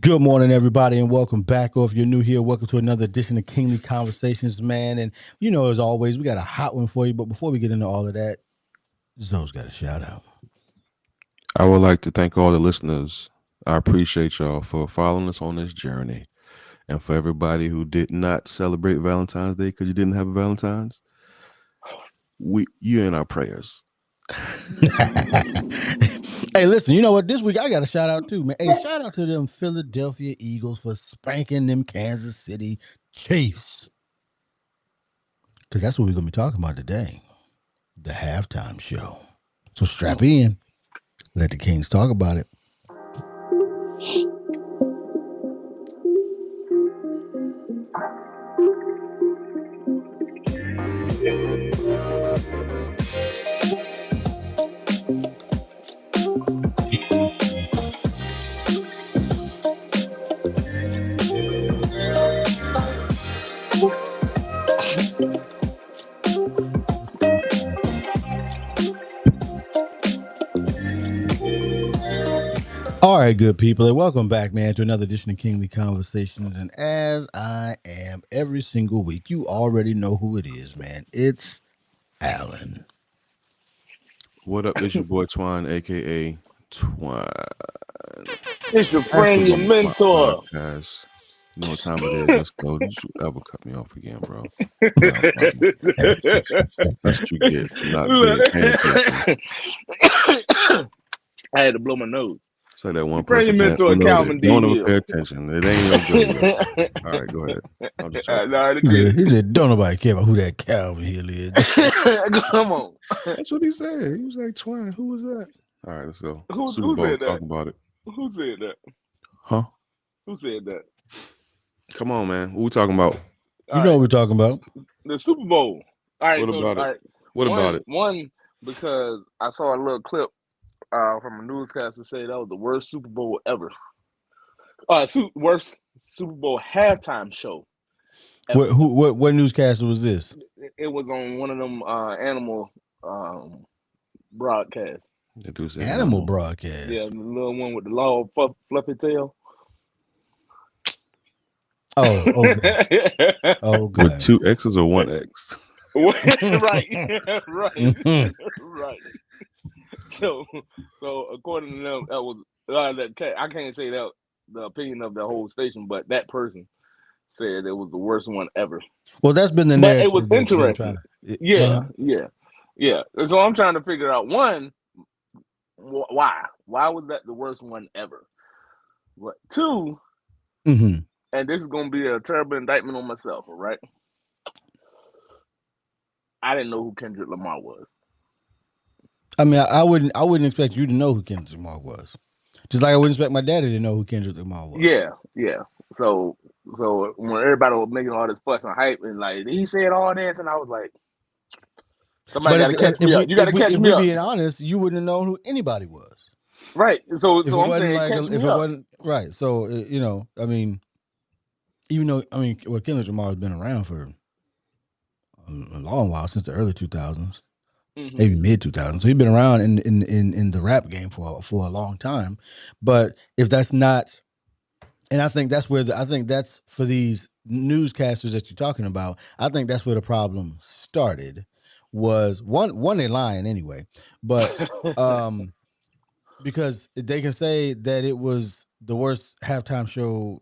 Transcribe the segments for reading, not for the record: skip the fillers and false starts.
Good morning, everybody, and welcome back. Or if you're new here, welcome to another edition of Kingly Conversations, man. And as always, we got a hot one for you. But before we get into all of that, Zoe's got a shout out. I would like to thank all the listeners. I appreciate y'all for following us on this journey. And for everybody who did not celebrate Valentine's Day because you didn't have a Valentine's, you're in our prayers. Hey, listen, you know what? This week I got a shout out too, man. Hey, shout out to them Philadelphia Eagles for spanking them Kansas City Chiefs. Because that's what we're going to be talking about today. The halftime show. So strap in. Let the Kings talk about it. All right, good people, and welcome back, man, to another edition of Kingly Conversations. And as I am every single week, you already know who it is, man. It's Alan. What up? It's your boy Twine, aka Twine. It's your friend, your mentor. Guys, you know what time it is. Let's go. Did you ever cut me off again, bro? That's what you get for not being I had to blow my nose. Say that one Friend, person. your mentor, Calvin D. Don't ever pay attention. It ain't no good. All right, go ahead. I'm just he said, don't nobody care about who that Calvin Hill is. Come on. That's what he said. He was like, Twine, who was that? All right, let's go. Who Superbowl, said talk that? about it. Who said that? Huh? Who said that? Come on, man. What we talking about? You know what we're talking about. The Super Bowl. All right, What so about it? all right, What about it? One, because I saw a little clip from a newscaster say that was the worst Super Bowl ever. Worst Super Bowl halftime show. What newscaster was this? It was on one of them animal broadcasts. Animal broadcast. Yeah, the little one with the long fluffy tail. Oh, okay. Oh, good. With 2 X's or 1 X? right. Right. So according to them, that was I can't say that the opinion of the whole station, but that person said it was the worst one ever. Well, that's been the narrative. But it was interesting. Yeah. So I'm trying to figure out, one, why was that the worst one ever? What? Two, and this is gonna be a terrible indictment on myself, all right? I didn't know who Kendrick Lamar was. I mean, I wouldn't expect you to know who Kendrick Lamar was. Just like I wouldn't expect my daddy to know who Kendrick Lamar was. Yeah. So when everybody was making all this fuss and hype and like he said all this, and I was like, somebody got to catch me up. You got to catch me up. If we're being honest, you wouldn't have known who anybody was. Right. So I'm saying, catch me up. Wasn't right. So I mean, Kendrick Lamar has been around for a long while, since the early 2000s. Maybe mid 2000s. So he's been around in the rap game for a long time. But if that's not, and I think that's where I think that's for these newscasters that you're talking about. I think that's where the problem started. Was one they lying anyway, but because they can say that it was the worst halftime show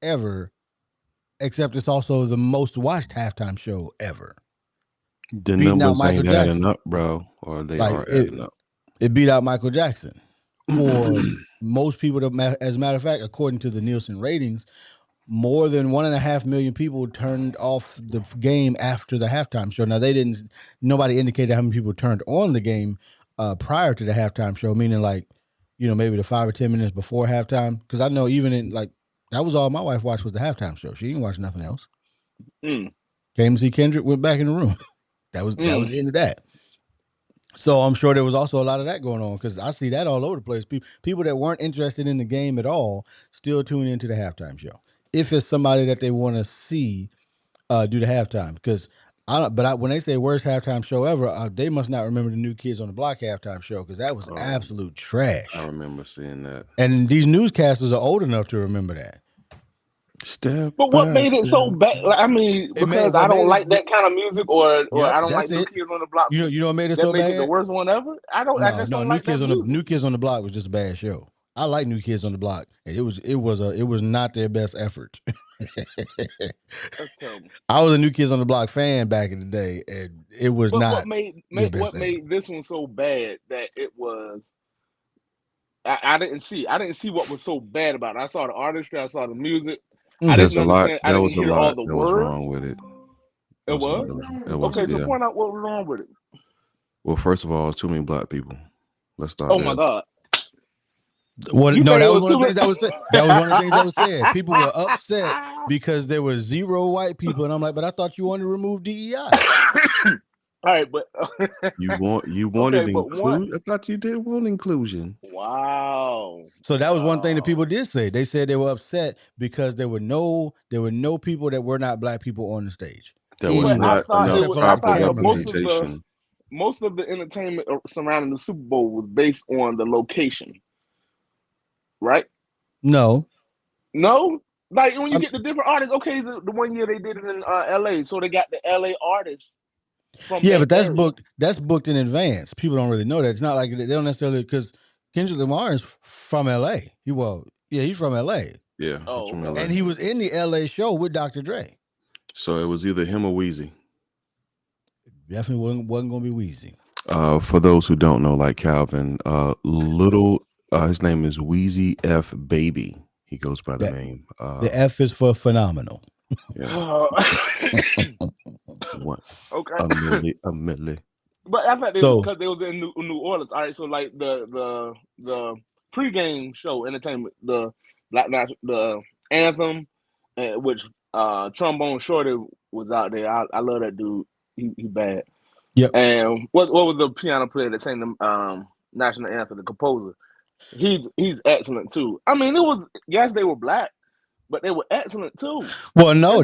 ever, except it's also the most watched halftime show ever. The numbers ain't adding up, bro, or they are adding up. It beat out Michael Jackson. For most people, as a matter of fact, according to the Nielsen ratings, more than 1.5 million people turned off the game after the halftime show. Now, nobody indicated how many people turned on the game prior to the halftime show, meaning maybe the 5 or 10 minutes before halftime. Because I know even in that was all my wife watched was the halftime show. She didn't watch nothing else. Came to see Kendrick, went back in the room. That was the end of that. So I'm sure there was also a lot of that going on, because I see that all over the place. People that weren't interested in the game at all still tune into the halftime show if it's somebody that they want to see do the halftime. Because When they say worst halftime show ever, they must not remember the New Kids on the Block halftime show because that was absolute trash. I remember seeing that. And these newscasters are old enough to remember that. But what made it so bad? Like, I mean, because I don't like that kind of music, or I don't like New Kids on the Block. You know what made it that so make bad? It the worst one ever. I just don't like that music. New Kids on the Block was just a bad show. I like New Kids on the Block. It was not their best effort. That's terrible. I was a New Kids on the Block fan back in the day, and it was not. What made this one so bad that it was? I didn't see what was so bad about it. I saw the artistry, I saw the music. I didn't understand. I didn't hear all the words. That was wrong with it. It was? Okay, so point out what was wrong with it. Well, first of all, too many black people. Let's start. Oh my God. Well, no, that was one of the things that was said. That was one of the things that was said. People were upset because there were 0 white people, and I'm like, but I thought you wanted to remove DEI. All right, but you wanted inclusion. I thought you did want inclusion. Wow. So that was one thing that people did say. They said they were upset because there were no people that were not black people on the stage. There was not enough proper representation. Most of the entertainment surrounding the Super Bowl was based on the location, right? No. Like when you get the different artists. Okay, the one year they did it in LA, so they got the LA artists. But that's booked. That's booked in advance. People don't really know that. It's not like they don't necessarily because Kendrick Lamar is from L.A. He's from L.A. Yeah, from LA. And he was in the L.A. show with Dr. Dre. So it was either him or Weezy. Definitely wasn't going to be Weezy. For those who don't know, like Calvin, his name is Weezy F Baby. He goes by the name. The F is for phenomenal. Yeah. What? Okay. A milli. But I thought because they was in New Orleans. All right, so like the pregame show entertainment, the anthem, which Trombone Shorty was out there. I love that dude. He bad. Yep. And what was the piano player that sang the national anthem? The composer. He's excellent too. I mean, they were black, but they were excellent too. Well, no,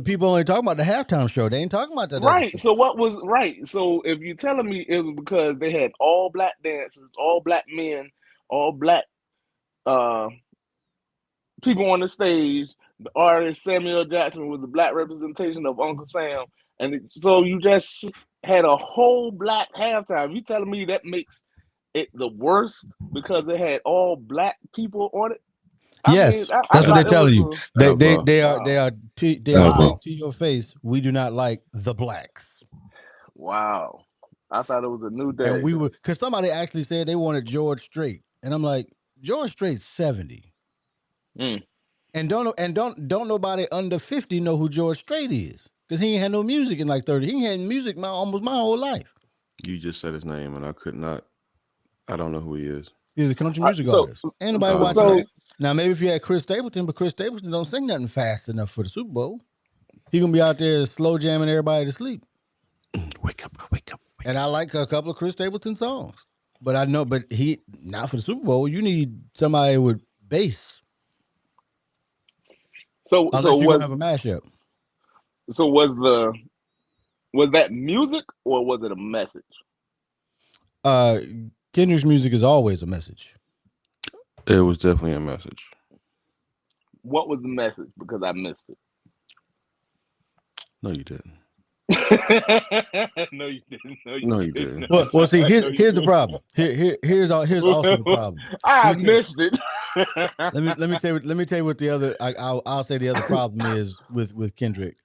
people only talking about the halftime show. They ain't talking about that. Right. So what was right? So if you're telling me it was because they had all black dancers, all black men, all black people on the stage, the artist Samuel Jackson was the black representation of Uncle Sam, and so you just had a whole black halftime. You telling me that makes it the worst because it had all black people on it? Yes, that's what they're telling you. They are to your face. We do not like the blacks. Wow, I thought it was a new day. And we were because somebody actually said they wanted George Strait, and I'm like, George Strait's 70, and don't nobody under 50 know who George Strait is because he ain't had no music in like 30. He ain't had music almost my whole life. You just said his name, and I could not. I don't know who he is. He's a country music artist. Ain't nobody watching that. Now, maybe if you had Chris Stapleton, but Chris Stapleton don't sing nothing fast enough for the Super Bowl. He gonna be out there slow jamming everybody to sleep. Wake up, wake up. And I like a couple of Chris Stapleton songs. But I know, he not for the Super Bowl. You need somebody with bass. So unless you're gonna have a mashup. So was that music or was it a message? Kendrick's music is always a message. It was definitely a message. What was the message? Because I missed it. No, you didn't. No, you didn't. No, you didn't. Well, see, here's the problem. Here's also the problem. I missed it. let me tell you what the other. I'll say the other problem is with Kendrick.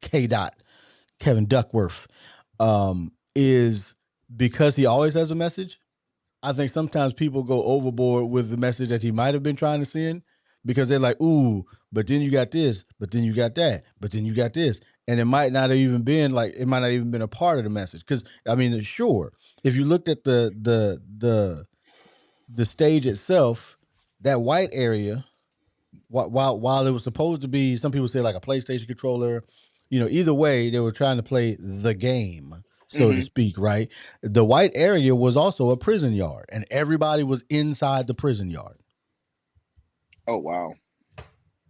Kevin Duckworth, is because he always has a message. I think sometimes people go overboard with the message that he might have been trying to send because they're like, ooh, but then you got this, but then you got that, but then you got this. And it might not have even been a part of the message. Because I mean, sure, if you looked at the stage itself, that white area, while it was supposed to be, some people say like a PlayStation controller, either way, they were trying to play the game, so to speak, right? The white area was also a prison yard, and everybody was inside the prison yard. Oh, wow.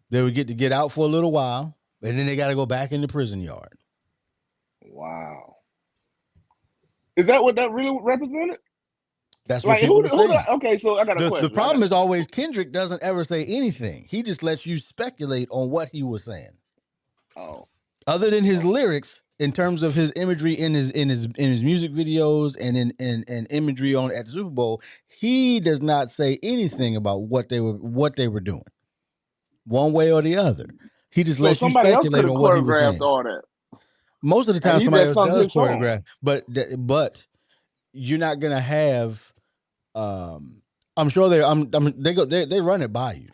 They would get out for a little while, and then they got to go back in the prison yard. Wow. Is that what that really represented? That's what people were saying. Okay, so I got a The question. problem is always Kendrick doesn't ever say anything. He just lets you speculate on what he was saying. Oh. Other than his lyrics, in terms of his imagery in his music videos and in imagery on at the Super Bowl, he does not say anything about what they were doing, one way or the other. He just lets you somebody else speculate could have on what he was choreographed saying. all that. Most of the time, And he somebody just else sung does his song. choreograph, but you're not gonna have. I'm sure they run it by you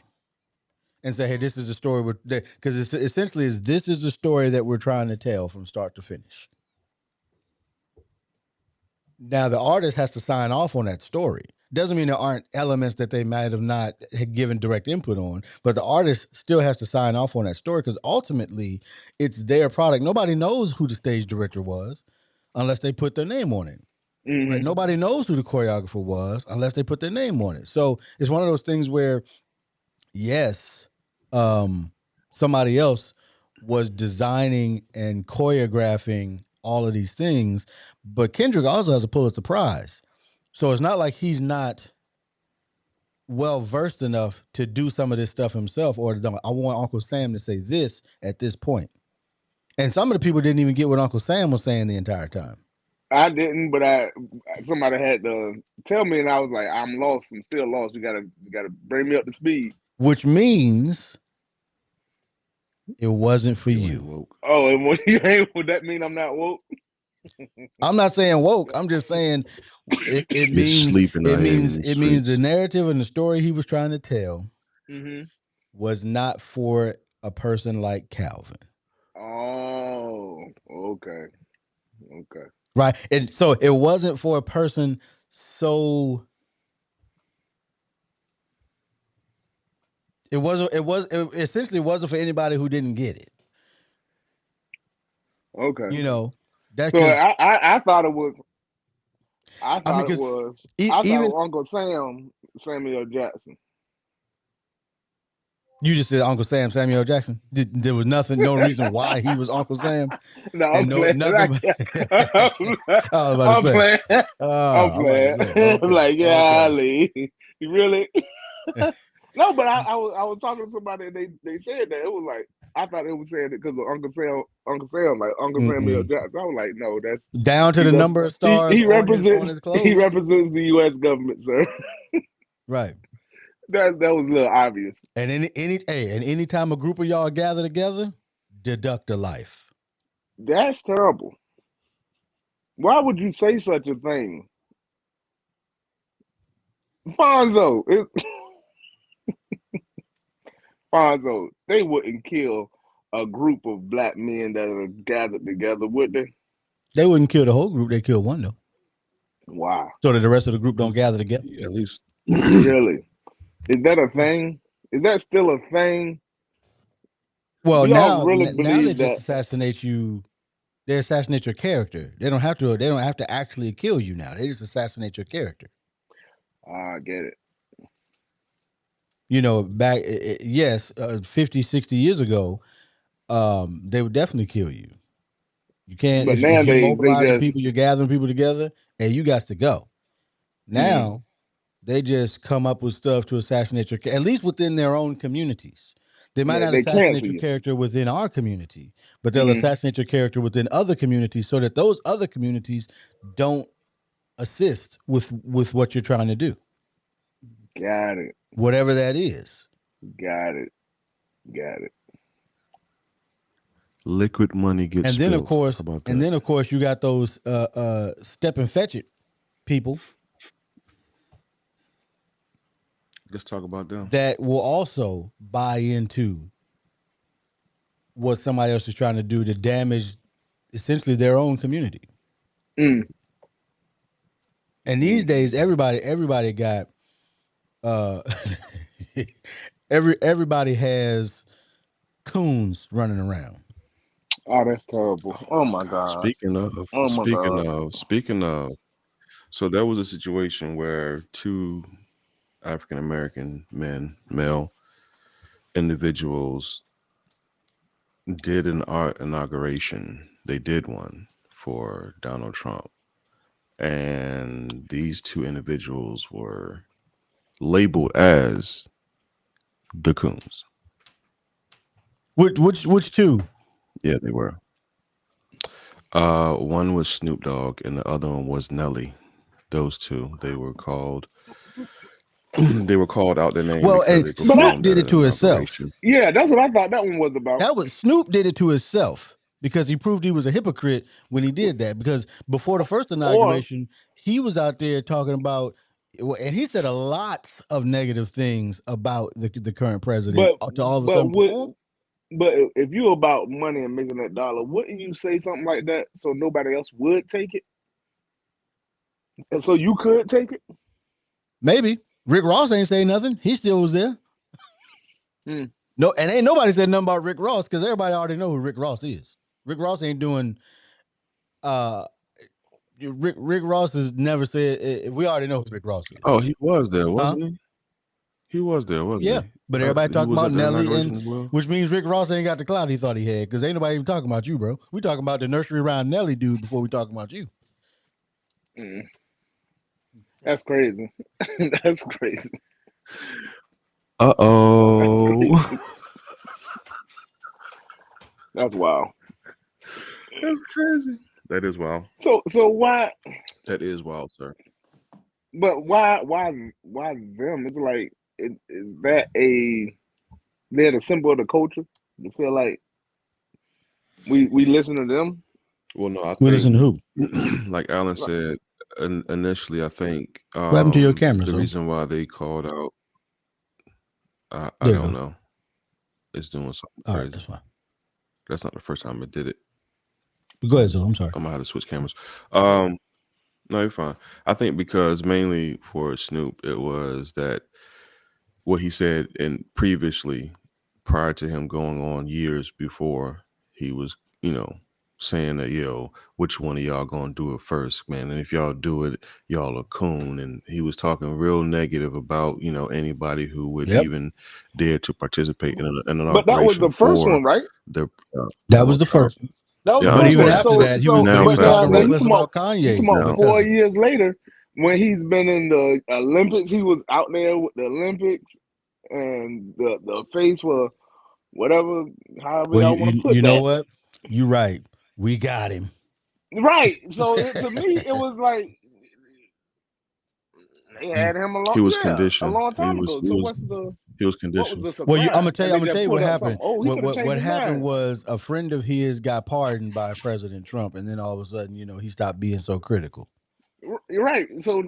and say, hey, this is the story because it's essentially this is the story that we're trying to tell from start to finish. Now the artist has to sign off on that story. Doesn't mean there aren't elements that they might have not given direct input on, but the artist still has to sign off on that story because ultimately it's their product. Nobody knows who the stage director was unless they put their name on it. Mm-hmm. Right? Nobody knows who the choreographer was unless they put their name on it. So it's one of those things where, yes, somebody else was designing and choreographing all of these things, but Kendrick also has a Pulitzer Prize. So it's not like he's not well versed enough to do some of this stuff himself, or I want Uncle Sam to say this at this point. And some of the people didn't even get what Uncle Sam was saying the entire time. I didn't, but somebody had to tell me, and I was like, I'm lost. I'm still lost. You gotta bring me up to speed. Which means it wasn't for you. Woke. Oh, and would that mean I'm not woke? I'm not saying woke. I'm just saying it means the narrative and the story he was trying to tell was not for a person like Calvin. Oh, okay. Right. And so it wasn't for a person so it essentially wasn't for anybody who didn't get it. Okay. You know, that so I thought it was I thought Uncle Sam, Samuel Jackson. You just said Uncle Sam, Samuel Jackson. There was no reason why he was Uncle Sam. No, I'm playing. Nothing. I'm playing. I'm like, golly, you really? No, but I was talking to somebody and they said that it was like I thought it was saying it because of Uncle Sam, like Uncle Samuel Jackson. I was like, no, that's down to the number of stars. He represents on his clothes. He represents the U.S. government, sir. Right. That was a little obvious. And any time a group of y'all gather together, deduct a life. That's terrible. Why would you say such a thing, Fonzo? Fonzo, they wouldn't kill a group of black men that are gathered together, would they? They wouldn't kill the whole group. They kill one though. Wow. So that the rest of the group don't gather together. At least. Really? Is that a thing? Is that still a thing? Well, now they just assassinate you. They assassinate your character. They don't have to actually kill you now. They just assassinate your character. I get it. You know, back 50, 60 years ago, they would definitely kill you. You can't. But if you're mobilizing people, you're gathering people together, and you got to go. Now, they just come up with stuff to assassinate your, at least within their own communities. They might not assassinate your character within our community, but they'll assassinate your character within other communities so that those other communities don't assist with what you're trying to do. Got it. Whatever that is. Got it. Liquid money gets and then spilled. of course you got those step and fetch it people. Let's talk about them. That will also buy into what somebody else is trying to do to damage essentially their own community. And these days, everybody got everybody has coons running around. Oh, that's terrible. Oh my God. Speaking of, so there was a situation where two African American male individuals did an art inauguration. They did one for Donald Trump. And these two individuals were labeled as the Coons. Which two? Yeah, they were. One was Snoop Dogg and the other one was Nelly. Those two, they were called out their name Well, because and they Snoop performed did at it to an himself. inauguration. Yeah, that's what I thought that one was about. That was Snoop did it to himself because he proved he was a hypocrite when he did that. Because before the first inauguration, he was out there talking about, and he said a lot of negative things about the current president. To all of a sudden perform. But if you're about money and making that dollar, wouldn't you say something like that so nobody else would take it? And so you could take it? Maybe. Rick Ross ain't saying nothing. He still was there. No, and ain't nobody said nothing about Rick Ross because everybody already know who Rick Ross is. Rick Ross ain't doing. Rick Ross has never said. We already know who Rick Ross is. Oh, he was there, wasn't he? He was there, wasn't he? Yeah, but everybody talking about Nelly, and well? which means Rick Ross ain't got the clout he thought he had because ain't nobody even talking about you, bro. We talking about the nursery rhyme Nelly dude before we talking about you. That's crazy. That's crazy. Uh-oh. That's wild. That's crazy. That is wild. So why? That is wild, sir. But why them? It's like, is that they're the symbol of the culture? You feel like we listen to them? Well, no, I think we listen to who? Like Alan said initially, I think what happened to your camera? The reason why they called out, I don't know. It's doing something crazy. Right, that's fine. That's not the first time it did it. Go ahead, Zoe. I'm sorry. I'm gonna have to switch cameras. No, you're fine. I think because mainly for Snoop, it was that what he said and previously, prior to him going on years before, he was, saying that, which one of y'all gonna do it first, man? And if y'all do it, y'all a coon. And he was talking real negative about, anybody who would even dare to participate in an inauguration. But that was the first one, right? That was the first. That was but even after that, he was talking reckless about Kanye. 4 years later, when he's been in the Olympics, he was out there with the Olympics and the face for whatever, however y'all want to put you know what? You're right. We got him. Right. So to me, it was like they had him a long time ago. So what's the? He was conditioned. Well, I'm gonna tell you what happened. What happened was a friend of his got pardoned by President Trump, and then all of a sudden, he stopped being so critical. You're right. So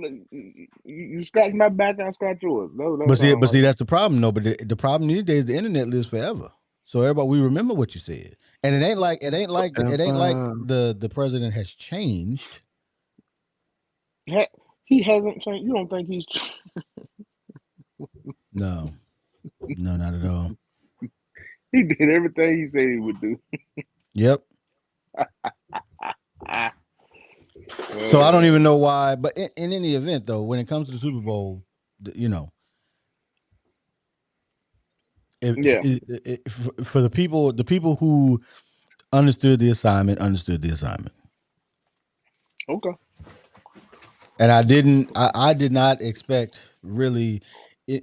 you scratch my back, I scratch yours. But see, that's the problem. No, but the problem these days, the internet lives forever. So everybody, we remember what you said, and it ain't like the president has changed. He hasn't changed. You don't think he's? No, not at all. He did everything he said he would do. Yep. So I don't even know why, but in any event, though, when it comes to the Super Bowl, for the people who understood the assignment. Okay. And I did not expect really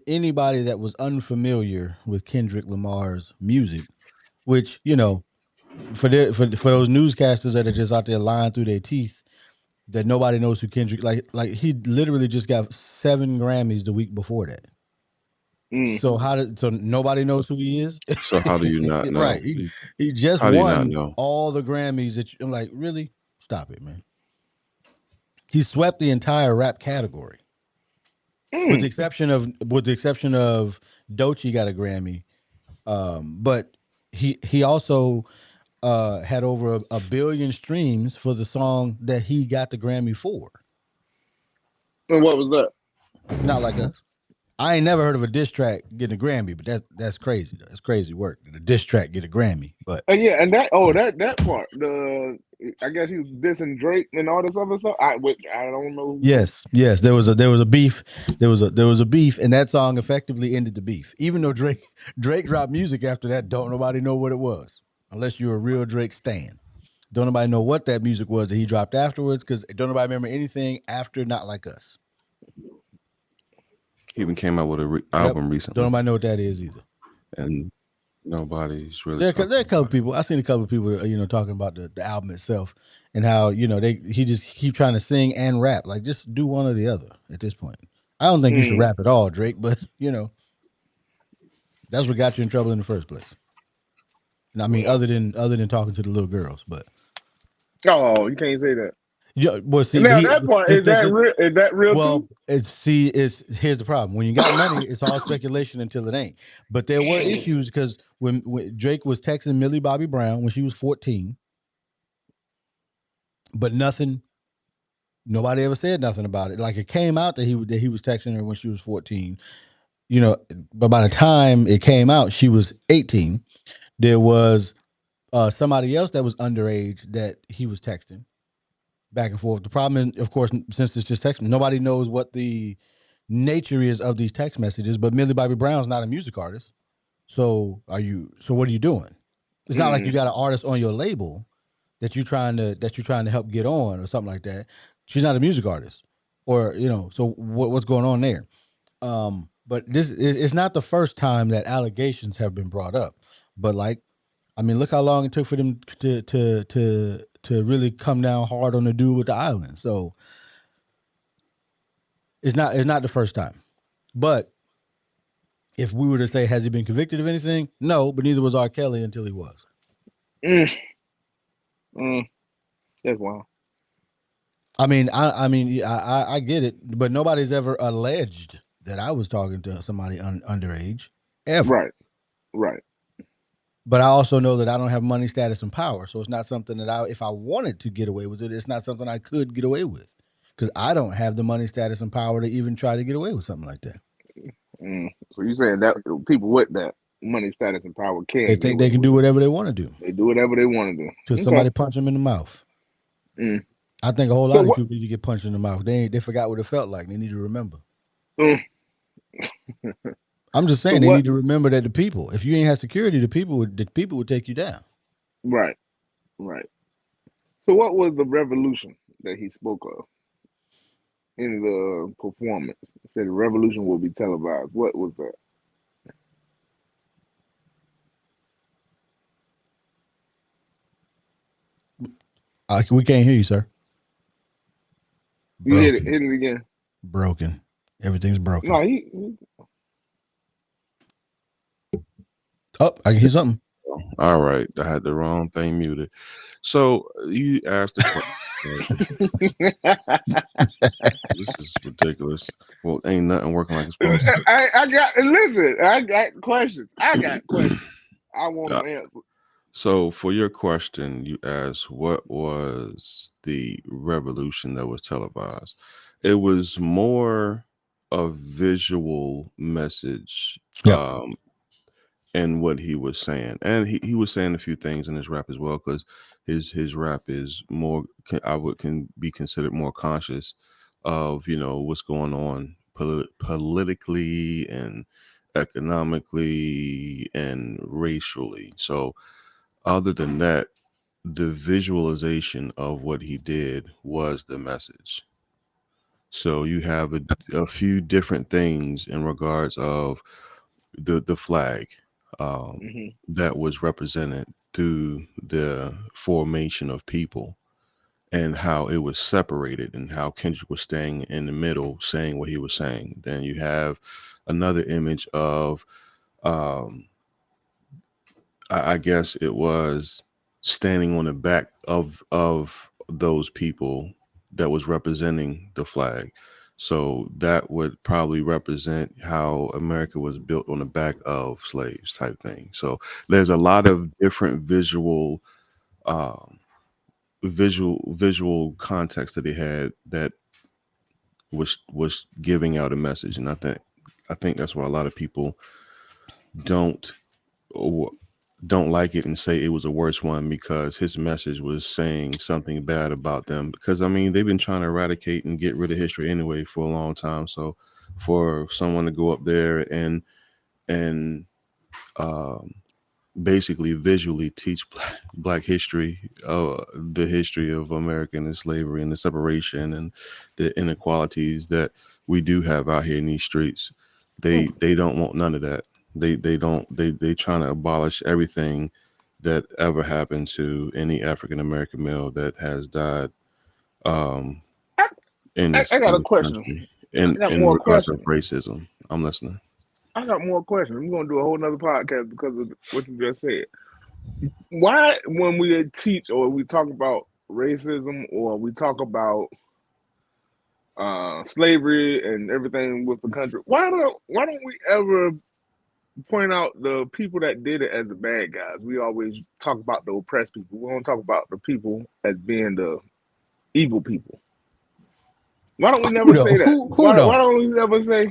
anybody that was unfamiliar with Kendrick Lamar's music, which for those newscasters that are just out there lying through their teeth, that nobody knows who Kendrick like he literally just got 7 Grammys the week before that. So so nobody knows who he is? So how do you not know? Right. He just won all the Grammys that I'm like, really? Stop it, man. He swept the entire rap category. With the exception of Doechii got a Grammy. But he also had over a billion streams for the song that he got the Grammy for. And what was that? Not Like Us. I ain't never heard of a diss track getting a Grammy, but that's crazy. That's crazy work. The diss track get a Grammy, but and that part. I guess he was dissing Drake and all this other stuff. I don't know. Yes. There was a beef. There was a beef, and that song effectively ended the beef. Even though Drake dropped music after that, don't nobody know what it was unless you're a real Drake stan. Don't nobody know what that music was that he dropped afterwards because don't nobody remember anything after Not Like Us. He even came out with an album recently. Don't nobody know what that is either. And nobody's really There talking are a couple about people. I've seen a couple of people, talking about the album itself and how he just keep trying to sing and rap. Like, just do one or the other at this point. I don't think you should rap at all, Drake. But that's what got you in trouble in the first place. And I mean, other than talking to the little girls, but you can't say that. yeah, well, see, Now that part is that real? Well, too? Here's the problem. When you got money, it's all speculation until it ain't. But there were issues because when Drake was texting Millie Bobby Brown when she was 14, but nobody ever said nothing about it. Like, it came out that he was texting her when she was 14, but by the time it came out, she was 18. There was somebody else that was underage that he was texting back and forth. The problem is, of course, since it's just text, nobody knows what the nature is of these text messages. But Millie Bobby Brown's not a music artist, so what are you doing? It's not like you got an artist on your label that you're trying to help get on or something like that. She's not a music artist, or So what's going on there? But it's not the first time that allegations have been brought up. But look how long it took for them to really come down hard on the dude with the island. So it's not the first time. But if we were to say, has he been convicted of anything? No, but neither was R. Kelly until he was. That's wild. I get it, but nobody's ever alleged that I was talking to somebody underage ever. Right. But I also know that I don't have money, status, and power, so it's not something that if I wanted to get away with it, it's not something I could get away with because I don't have the money, status, and power to even try to get away with something like that. So you saying that people with that money, status, and power can? They think they can do whatever they want to do. They do whatever they want to do. Till somebody punch them in the mouth. I think a whole lot of people need to get punched in the mouth. They forgot what it felt like. They need to remember. I'm just saying they need to remember that the people. If you ain't have security, the people would take you down. Right. So what was the revolution that he spoke of in the performance? He said the revolution will be televised. What was that? We can't hear you, sir. You hit it again. Broken. Everything's broken. No, Oh, I can hear something. All right, I had the wrong thing muted. So you asked the question. This is ridiculous. Well, ain't nothing working like it's supposed to. I got questions. I want to answer. So for your question, you asked what was the revolution that was televised. It was more a visual message. And what he was saying, and he was saying a few things in his rap as well, because his rap is more, can be considered more conscious of what's going on politically and economically and racially. So other than that, the visualization of what he did was the message. So you have a few different things in regards of the flag that was represented through the formation of people and how it was separated and how Kendrick was staying in the middle saying what he was saying. Then you have another image of I guess it was standing on the back of those people that was representing the flag. So that would probably represent how America was built on the back of slaves type thing. So there's a lot of different visual context that he had that was giving out a message. And I think that's why a lot of people don't like it and say it was a worse one, because his message was saying something bad about them. Because they've been trying to eradicate and get rid of history anyway for a long time. So for someone to go up there and basically visually teach black history, the history of American slavery and the separation and the inequalities that we do have out here in these streets. They don't want none of that. They trying to abolish everything that ever happened to any African American male that has died in this, I got a question. country. In regards to racism. I'm listening. I got more questions. I'm going to do a whole nother podcast because of what you just said. Why, when we teach or we talk about racism or we talk about slavery and everything with the country, why don't we ever point out the people that did it as the bad guys? We always talk about the oppressed people. We don't talk about the people as being the evil people. Why don't we never say that? Why don't we never say?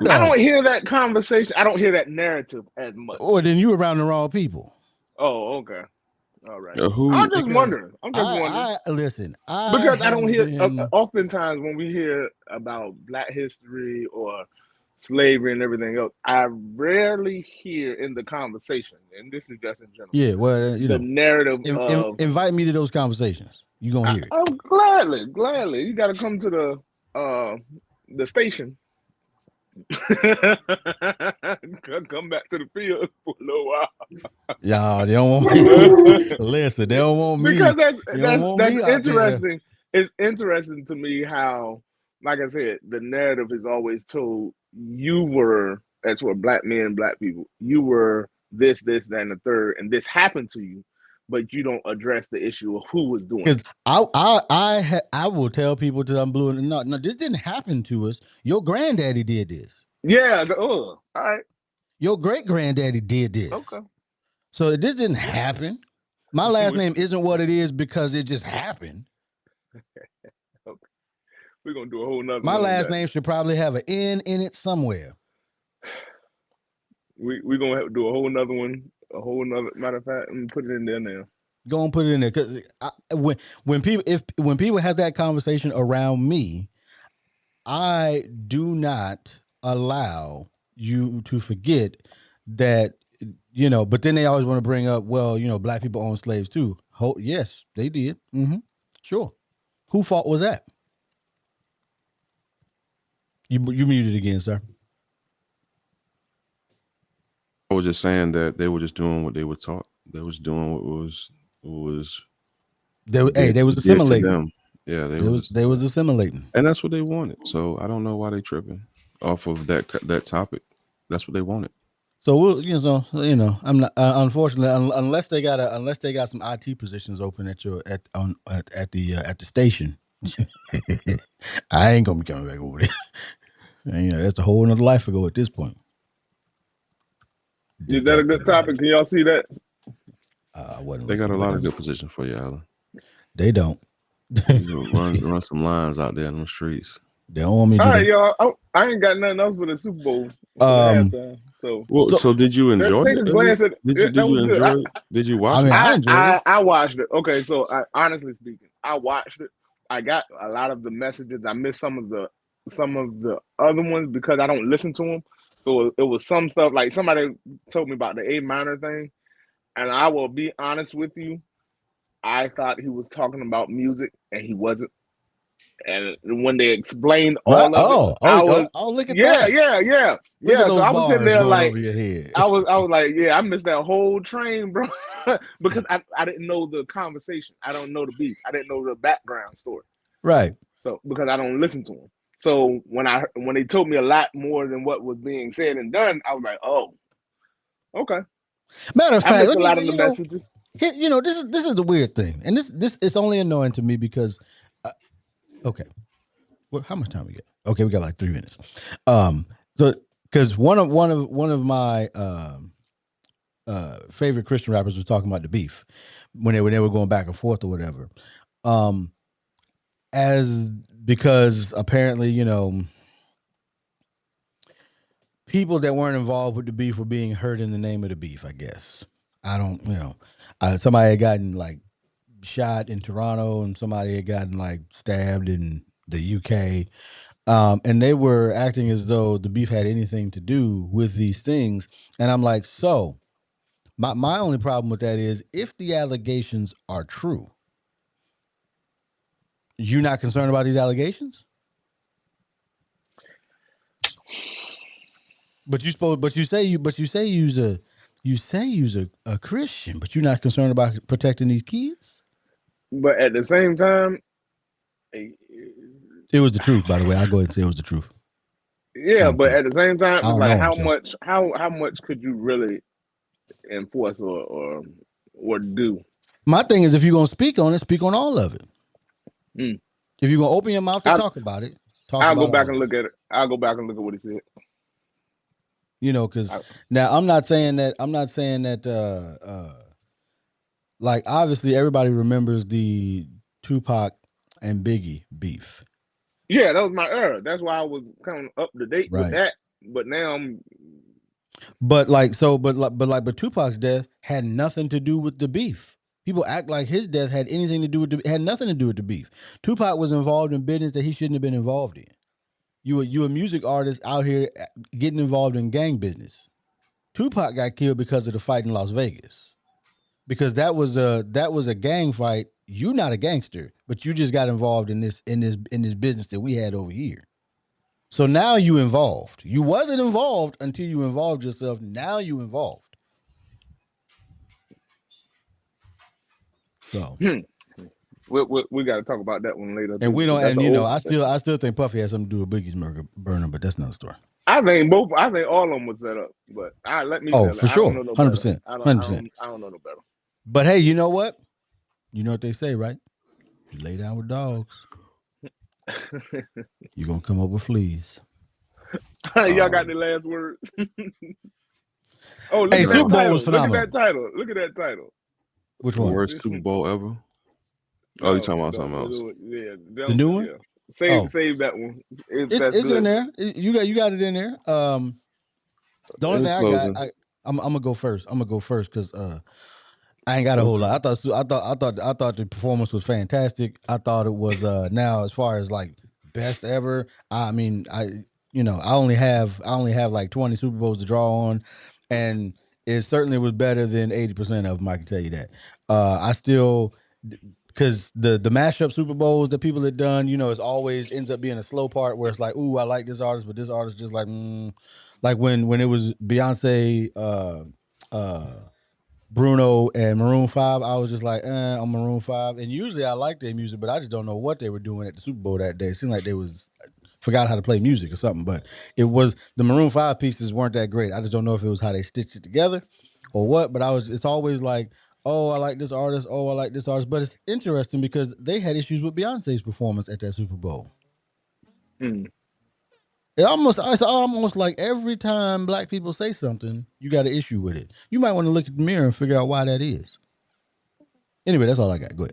I don't hear that conversation. I don't hear that narrative as much. Well, then you around the wrong people. Oh, okay. All right. I'm just wondering. Listen. Because I don't hear, oftentimes when we hear about Black history or slavery and everything else, I rarely hear in the conversation, and this is just in general. Yeah, well, the narrative of... Invite me to those conversations. You gonna hear it. Oh, gladly. You got to come to the station. Come back to the field for a little while. Y'all, they don't want me. Listen, they don't want me. Because that's interesting. It's interesting to me how, like I said, the narrative is always told you were, as for Black men, Black people, you were this, that, and the third, and this happened to you, but you don't address the issue of who was doing it. Because I will tell people till I'm blue. No, this didn't happen to us. Your granddaddy did this. Yeah. All right. Your great granddaddy did this. Okay. So this didn't happen. My last name isn't what it is because it just happened. Okay. We're gonna do a whole nother. My last name should probably have an N in it somewhere. We're gonna have to do a whole nother one. A whole nother, matter of fact, and put it in there now. Go and put it in there, because when people have that conversation around me, I do not allow you to forget that, But then they always want to bring up, well, Black people own slaves too. Yes, they did. Mm-hmm. Sure. Whose fault was that? You muted again, sir. I was just saying that they were just doing what they were taught. They was doing what was they was assimilating them. Yeah, they was assimilating, and that's what they wanted. So I don't know why they tripping off of that topic. That's what they wanted. So I'm not unfortunately, unless they got some IT positions open at the station. I ain't gonna be coming back over there. And, that's a whole nother life ago at this point. Is that a good topic? Can y'all see that? They got a lot of good positions for you, Alan. They don't. run some lines out there in the streets. They don't want me to. All right, y'all. I ain't got nothing else for the Super Bowl. So did you enjoy it? Did you watch it? I watched it. Okay, so honestly speaking, I watched it. I got a lot of the messages. I missed some of the other ones because I don't listen to them. So it was some stuff, like somebody told me about the A minor thing, and I will be honest with you, I thought he was talking about music, and he wasn't. And when they explained all of it, look at that. Yeah. So I was sitting there like, I was like, yeah, I missed that whole train, bro, because I didn't know the conversation. I don't know the beat. I didn't know the background story. Right. So because I don't listen to them. So when they told me a lot more than what was being said and done, I was like, oh, okay. Matter of fact, I missed a lot of the messages. This is the weird thing, and this is only annoying to me because, okay, well, how much time we get? Okay, we got like 3 minutes. So because one of my favorite Christian rappers was talking about the beef when they were going back and forth or whatever, because apparently people that weren't involved with the beef were being hurt in the name of the beef, I guess. I don't, somebody had gotten like shot in Toronto and somebody had gotten like stabbed in the UK. And they were acting as though the beef had anything to do with these things. And I'm like, so My only problem with that is if the allegations are true, you not concerned about these allegations? But you say you's a Christian, but you're not concerned about protecting these kids? But at the same time, it was the truth, by the way. I'll go ahead and say it was the truth. Yeah, but at the same time, it's like how much could you really enforce or do? My thing is, if you're gonna speak on it, speak on all of it. If you're gonna open your mouth to talk about it, I'll go back and look at it. I'll go back and look at what he said. You know, because now I'm not saying that. Like obviously everybody remembers the Tupac and Biggie beef. Yeah, that was my era. That's why I was kind of up to date with that. But now I'm. But Tupac's death had nothing to do with the beef. People act like his death had anything to do with had nothing to do with the beef. Tupac was involved in business that he shouldn't have been involved in. You a music artist out here getting involved in gang business. Tupac got killed because of the fight in Las Vegas. Because that was a gang fight. You're not a gangster, but you just got involved in this business that we had over here. So now you involved. You wasn't involved until you involved yourself. Now you involved. So we got to talk about that one later. And we don't. And you know, I still think Puffy has something to do with Biggie's murder, but that's another story. I think all of them was set up, but let me. Oh, for sure, 100%, 100%. I don't know no better. But hey, you know what? You know what they say, right? You lay down with dogs, you're gonna come up with fleas. Y'all got the last words. Oh, hey, Super Bowl was phenomenal. Look at that title. Which one? Worst Super Bowl ever? Oh, you're talking about something else? Yeah, the new one. Yeah. Save that one. It's in there. You got it in there. The only thing I got, I'm gonna go first. Because I ain't got a whole lot. I thought the performance was fantastic. I thought it was now as far as like best ever. I mean, I only have like 20 Super Bowls to draw on, and it certainly was better than 80% of them. I can tell you that. I still, because the mashup Super Bowls that people had done, it always ends up being a slow part where it's like, ooh, I like this artist, but this artist just like, like when it was Beyonce, Bruno and Maroon 5, I was just like, I'm Maroon 5. And usually I like their music, but I just don't know what they were doing at the Super Bowl that day. It seemed like they forgot how to play music or something. But it was the Maroon 5 pieces weren't that great. I just don't know if it was how they stitched it together or what. But it's always like, oh, I like this artist. Oh, I like this artist. But it's interesting because they had issues with Beyonce's performance at that Super Bowl. It's almost like every time black people say something, you got an issue with it. You might want to look at the mirror and figure out why that is. Anyway, that's all I got. Go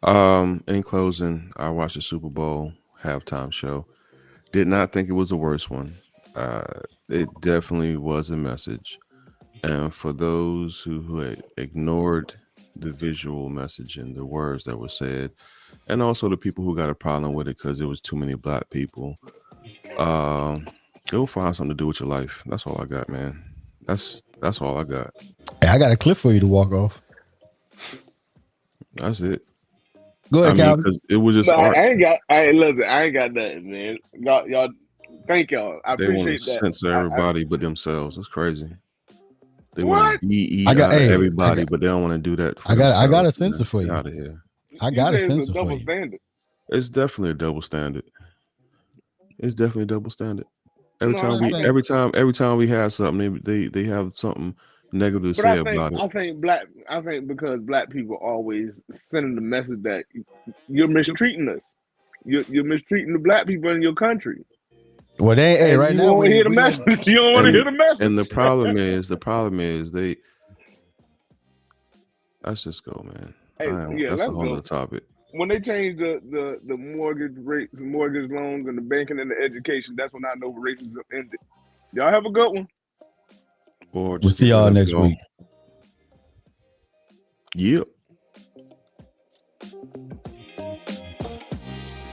ahead. In closing, I watched the Super Bowl halftime show. Did not think it was the worst one. It definitely was a message. And for those who had ignored the visual message and the words that were said, and also the people who got a problem with it because there was too many black people, go find something to do with your life. That's all I got, man. That's all I got. Hey, I got a clip for you to walk off. That's it. Go ahead, Calvin. Because it was just art. I ain't got nothing, man. Y'all, thank y'all. I appreciate that. They want to censor everybody but themselves. That's crazy. They want to DEI everybody, but they don't want to do that. I got a censor for you. Out of here. I got a censor for you. Standard. It's definitely a double standard. Every time we have something, they have something negative to say about it. I think because black people always sending the message that you're mistreating us. You're mistreating the black people in your country. Well, right now we hear the message. You don't want to hear the message. And the problem is they. Let's just go, man. That's a whole other topic. When they change the mortgage rates, mortgage loans, and the banking and the education, that's when I know racism ended. Y'all have a good one. We'll see y'all next week. Yep.